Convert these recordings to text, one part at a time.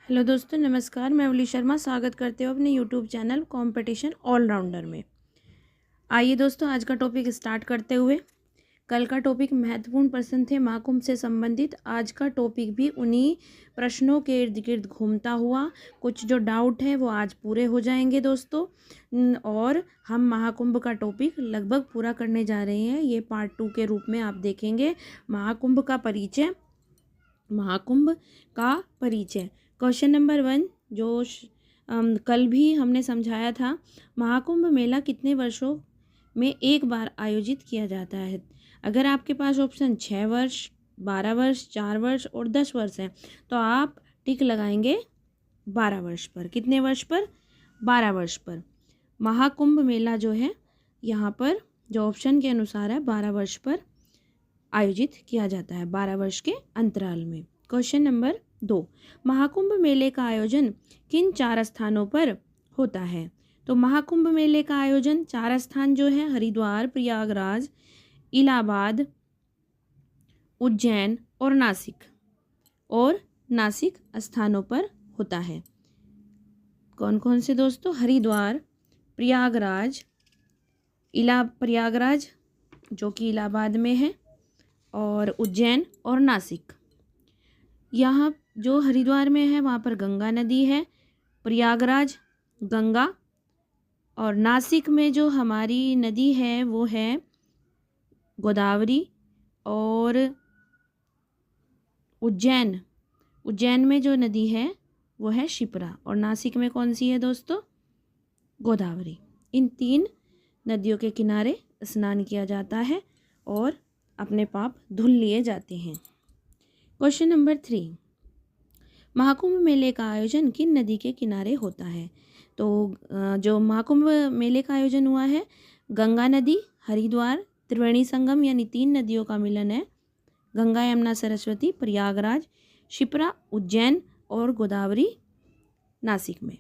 Hello दोस्तों, नमस्कार। मैं अवली शर्मा स्वागत करते हुए अपने यूट्यूब चैनल कंपटीशन ऑलराउंडर में। आइए दोस्तों, आज का टॉपिक स्टार्ट करते हुए। कल का टॉपिक महत्वपूर्ण प्रश्न थे महाकुंभ से संबंधित। आज का टॉपिक भी उन्हीं प्रश्नों के इर्द गिर्द घूमता हुआ। कुछ जो डाउट है वो आज पूरे हो जाएंगे दोस्तों। और हम महाकुंभ का टॉपिक लगभग पूरा करने जा रहे हैं। ये पार्ट 2 के रूप में आप देखेंगे। महाकुंभ का परिचय। क्वेश्चन नंबर 1 जो कल भी हमने समझाया था। महाकुंभ मेला कितने वर्षों में एक बार आयोजित किया जाता है? अगर आपके पास ऑप्शन 6 वर्ष, 12 वर्ष, 4 वर्ष और 10 वर्ष है तो आप टिक लगाएंगे 12 वर्ष पर। कितने वर्ष पर? 12 वर्ष पर। महाकुंभ मेला जो है यहाँ पर जो ऑप्शन के अनुसार है 12 वर्ष पर आयोजित किया जाता है, 12 वर्ष के अंतराल में। क्वेश्चन नंबर 2, महाकुंभ मेले का आयोजन किन 4 स्थानों पर होता है? तो महाकुंभ मेले का आयोजन 4 स्थान जो है हरिद्वार, प्रयागराज, इलाहाबाद, उज्जैन और नासिक स्थानों पर होता है। कौन कौन से दोस्तों? हरिद्वार, प्रयागराज जो कि इलाहाबाद में है, और उज्जैन और नासिक। यहाँ जो हरिद्वार में है वहाँ पर गंगा नदी है, प्रयागराज गंगा, और नासिक में जो हमारी नदी है वो है गोदावरी, और उज्जैन में जो नदी है वो है शिप्रा, और नासिक में कौन सी है दोस्तों? गोदावरी। इन 3 नदियों के किनारे स्नान किया जाता है और अपने पाप धुल लिए जाते हैं। क्वेश्चन नंबर 3, महाकुंभ मेले का आयोजन किन नदी के किनारे होता है? तो जो महाकुंभ मेले का आयोजन हुआ है गंगा नदी, हरिद्वार, त्रिवेणी संगम यानी 3 नदियों का मिलन है, गंगा यमुना सरस्वती, प्रयागराज, शिप्रा, उज्जैन और गोदावरी नासिक में।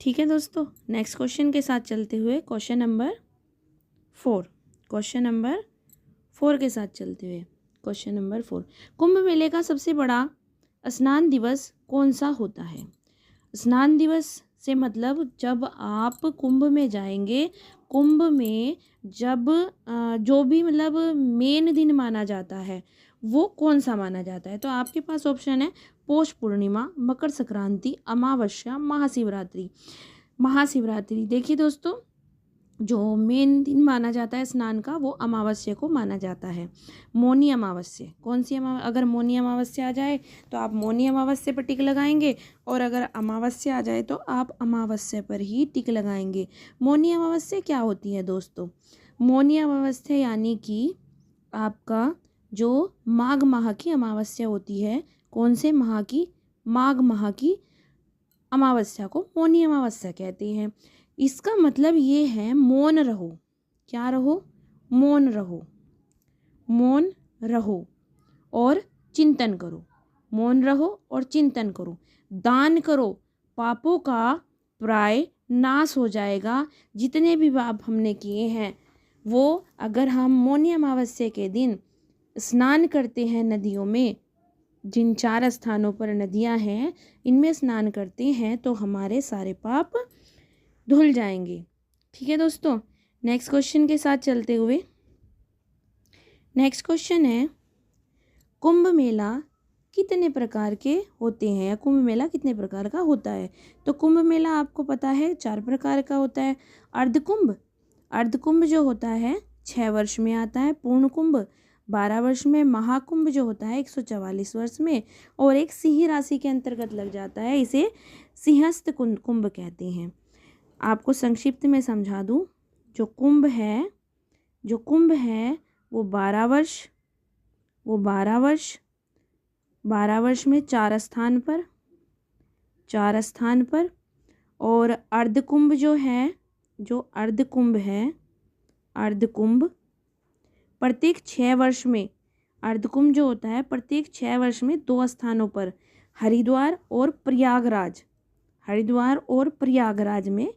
ठीक है दोस्तों, नेक्स्ट क्वेश्चन के साथ चलते हुए क्वेश्चन नंबर 4 के साथ चलते हुए क्वेश्चन नंबर 4, कुंभ मेले का सबसे बड़ा स्नान दिवस कौन सा होता है? स्नान दिवस से मतलब जब आप कुंभ में जाएंगे, कुंभ में जब जो भी मतलब मेन दिन माना जाता है वो कौन सा माना जाता है? तो आपके पास ऑप्शन है पौष पूर्णिमा, मकर संक्रांति, अमावस्या, महाशिवरात्रि। देखिए दोस्तों, जो मेन दिन माना जाता है स्नान का वो अमावस्या को माना जाता है, मौनी अमावस्या। कौन सी अगर मौनी अमावस्या आ जाए तो आप मौनी अमावस्या पर टिक लगाएंगे, और अगर अमावस्या आ जाए तो आप अमावस्या पर ही टिक लगाएंगे। मौनी अमावस्या क्या होती है दोस्तों? मौनी अमावस्या यानी कि आपका जो माघ माह की अमावस्या होती है, कौन से माह की? माघ माह की अमावस्या को मौनी अमावस्या कहते हैं। इसका मतलब ये है मौन रहो। क्या रहो? मौन रहो और चिंतन करो। मौन रहो और चिंतन करो, दान करो, पापों का प्राय नाश हो जाएगा। जितने भी पाप हमने किए हैं वो अगर हम मौनी अमावस्या के दिन स्नान करते हैं नदियों में, जिन 4 स्थानों पर नदियां हैं इनमें स्नान करते हैं तो हमारे सारे पाप धुल जाएंगे। ठीक है दोस्तों, नेक्स्ट क्वेश्चन के साथ चलते हुए नेक्स्ट क्वेश्चन है, कुंभ मेला कितने प्रकार के होते हैं, या कुंभ मेला कितने प्रकार का होता है? तो कुंभ मेला आपको पता है 4 प्रकार का होता है। अर्धकुंभ जो होता है 6 वर्ष में आता है, पूर्ण कुंभ 12 वर्ष में, महाकुंभ जो होता है 144 वर्ष में, और एक सिंह राशि के अंतर्गत लग जाता है, इसे सिंहस्थ कुंभ कहते हैं। आपको संक्षिप्त में समझा दूं, जो कुंभ है वो 12 वर्ष में 4 स्थान पर, और अर्धकुंभ प्रत्येक 6 वर्ष में, अर्धकुंभ जो होता है प्रत्येक 6 वर्ष में 2 स्थानों पर, हरिद्वार और प्रयागराज में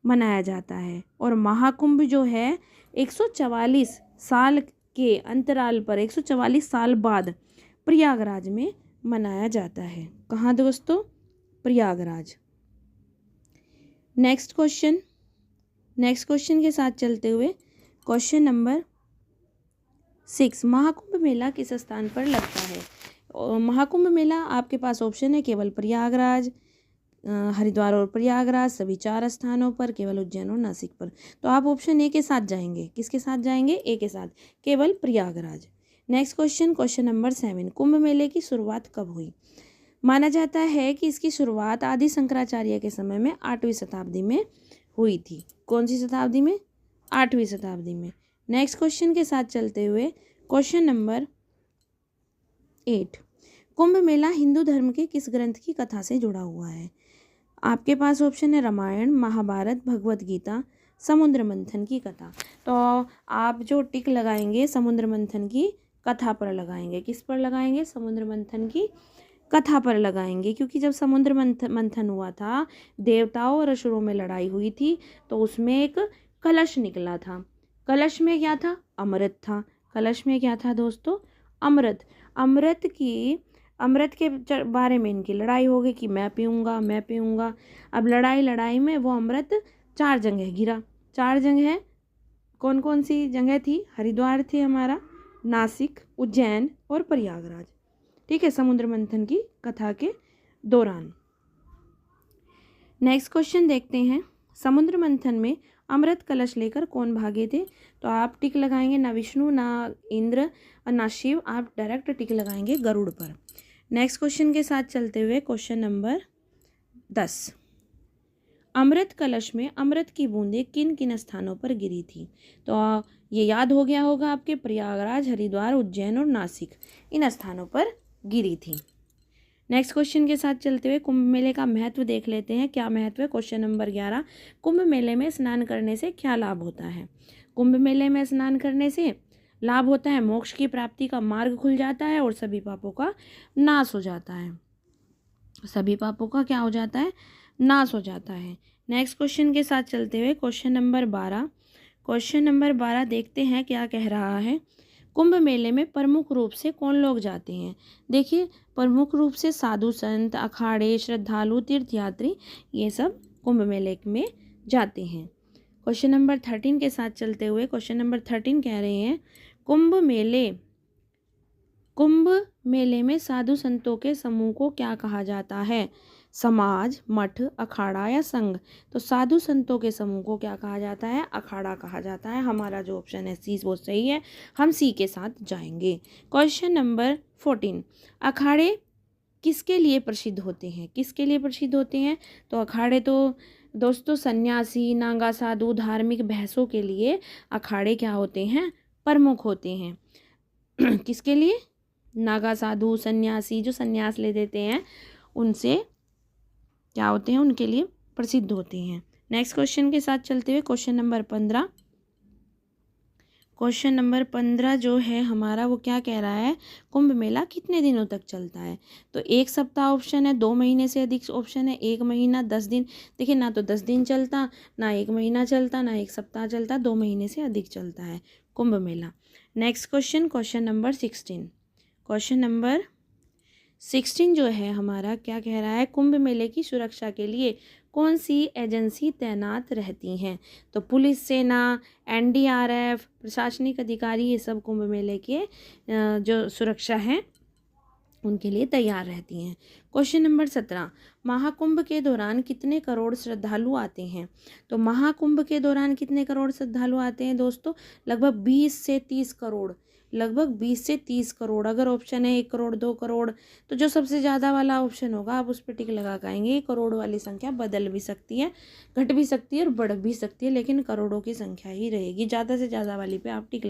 मनाया जाता है। और महाकुंभ जो है 144 साल के अंतराल पर, 144 साल बाद प्रयागराज में मनाया जाता है? कहाँ दोस्तों? प्रयागराज। नेक्स्ट क्वेश्चन के साथ चलते हुए क्वेश्चन नंबर 6, महाकुंभ मेला किस स्थान पर लगता है? और महाकुंभ मेला आपके पास ऑप्शन है केवल प्रयागराज, हरिद्वार और प्रयागराज सभी 4 स्थानों पर, केवल उज्जैन और नासिक पर। तो आप ऑप्शन ए के साथ जाएंगे। किसके साथ जाएंगे? ए के साथ, केवल प्रयागराज। नेक्स्ट क्वेश्चन नंबर 7, कुंभ मेले की शुरुआत कब हुई? माना जाता है कि इसकी शुरुआत आदि शंकराचार्य के समय में 8वीं शताब्दी में हुई थी। कौन सी शताब्दी में? 8वीं शताब्दी में। नेक्स्ट क्वेश्चन के साथ चलते हुए क्वेश्चन नंबर 8, कुंभ मेला हिंदू धर्म के किस ग्रंथ की कथा से जुड़ा हुआ है? आपके पास ऑप्शन है रामायण, महाभारत, भगवत गीता, समुद्र मंथन की कथा। तो आप जो टिक लगाएंगे समुद्र मंथन की कथा पर लगाएंगे। किस पर लगाएंगे? समुद्र मंथन की कथा पर लगाएंगे, क्योंकि जब समुद्र मंथन हुआ था, देवताओं और असुरों में लड़ाई हुई थी, तो उसमें एक कलश निकला था। कलश में क्या था? अमृत था। कलश में क्या था दोस्तों? अमृत। अमृत के बारे में इनकी लड़ाई हो गई कि मैं पीऊँगा। अब लड़ाई में वो अमृत 4 जगह गिरा। 4 जगह कौन कौन सी जगह थी? हरिद्वार थे हमारा, नासिक, उज्जैन और प्रयागराज। ठीक है, समुद्र मंथन की कथा के दौरान। नेक्स्ट क्वेश्चन देखते हैं, समुद्र मंथन में अमृत कलश लेकर कौन भागे थे? तो आप टिक लगाएंगे ना विष्णु, ना इंद्र और ना शिव, आप डायरेक्ट टिक लगाएंगे गरुड़ पर। नेक्स्ट क्वेश्चन के साथ चलते हुए क्वेश्चन नंबर 10, अमृत कलश में अमृत की बूंदें किन किन स्थानों पर गिरी थी? तो ये याद हो गया होगा आपके, प्रयागराज, हरिद्वार, उज्जैन और नासिक, इन स्थानों पर गिरी थी। नेक्स्ट क्वेश्चन के साथ चलते हुए कुंभ मेले का महत्व देख लेते हैं। क्या महत्व है? क्वेश्चन नंबर 11, कुंभ मेले में स्नान करने से क्या लाभ होता है? कुंभ मेले में स्नान करने से लाभ होता है मोक्ष की प्राप्ति का मार्ग खुल जाता है और सभी पापों का नाश हो जाता है। सभी पापों का क्या हो जाता है? नाश हो जाता है। नेक्स्ट क्वेश्चन के साथ चलते हुए क्वेश्चन नंबर 12 देखते हैं क्या कह रहा है। कुंभ मेले में प्रमुख रूप से कौन लोग जाते हैं? देखिए, प्रमुख रूप से साधु संत, अखाड़े, श्रद्धालु, तीर्थयात्री, ये सब कुंभ मेले में जाते हैं। क्वेश्चन नंबर 13 के साथ चलते हुए क्वेश्चन नंबर 13 कह रहे हैं, कुंभ मेले में साधु संतों के समूह को क्या कहा जाता है? समाज, मठ, अखाड़ा या संघ? तो साधु संतों के समूह को क्या कहा जाता है? अखाड़ा कहा जाता है। हमारा जो ऑप्शन है सी वो सही है, हम सी के साथ जाएंगे। क्वेश्चन नंबर 14, अखाड़े किसके लिए प्रसिद्ध होते हैं? किसके लिए प्रसिद्ध होते हैं? तो अखाड़े तो दोस्तों सन्यासी, नागा साधु, धार्मिक बहसों के लिए अखाड़े क्या होते हैं? प्रमुख होते हैं। किसके लिए? नागा साधु, सन्यासी, जो सन्यास ले देते हैं, उनसे क्या होते हैं? उनके लिए प्रसिद्ध होते हैं। नेक्स्ट क्वेश्चन के साथ चलते हुए क्वेश्चन नंबर 15 जो है हमारा, वो क्या कह रहा है? कुंभ मेला कितने दिनों तक चलता है? तो 1 सप्ताह ऑप्शन है, 2 महीने से अधिक ऑप्शन है, 1 महीना, 10 दिन। देखिए, ना तो 10 दिन चलता, ना 1 महीना चलता, ना 1 सप्ताह चलता, 2 महीने से अधिक चलता है Kumbh Mela. Next question number 16 जो है हमारा, क्या कह रहा है? कुंभ मेले की सुरक्षा के लिए कौन सी एजेंसी तैनात रहती हैं? तो पुलिस, सेना, NDRF, प्रशासनिक अधिकारी, ये सब कुंभ मेले के जो सुरक्षा है उनके लिए तैयार रहती हैं। क्वेश्चन नंबर 17, महाकुंभ के दौरान कितने करोड़ श्रद्धालु आते हैं? तो महाकुंभ के दौरान कितने करोड़ श्रद्धालु आते हैं दोस्तों? लगभग 20 से 30 करोड़। अगर ऑप्शन है 1 करोड़, 2 करोड़, तो जो सबसे ज़्यादा वाला ऑप्शन होगा आप उस पर टिक लगा पाएंगे। करोड़ वाली संख्या बदल भी सकती है, घट भी सकती है और बढ़ भी सकती है, लेकिन करोड़ों की संख्या ही रहेगी। ज़्यादा से ज़्यादा वाली पे आप टिक लगा